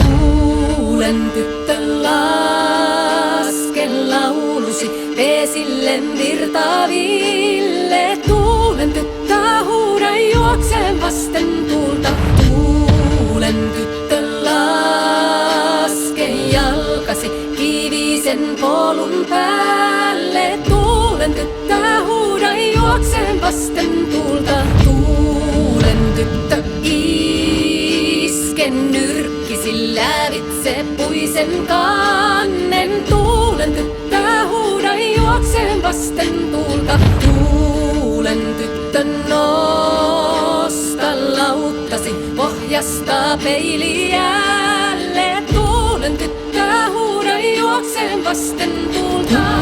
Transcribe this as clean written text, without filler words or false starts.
Tuulen tyttö laske laulusi vesille virtaaville. Tuulen tyttö huuda juokseen vasten tuulta. Tuulen tyttö laske jalkasi kivisen polun päälle. Tuulen tyttö huuda juokseen vasten tuulta. Tuulen tyttö iske nyrkkisi lävitse puisen kannen. Tuulen tyttö huuda juokseen vasten tuulta. Tuulen tyttö nosta lauttasi pohjasta peilijälle. Tuulen tyttö huuda juokseen vasten tuulta.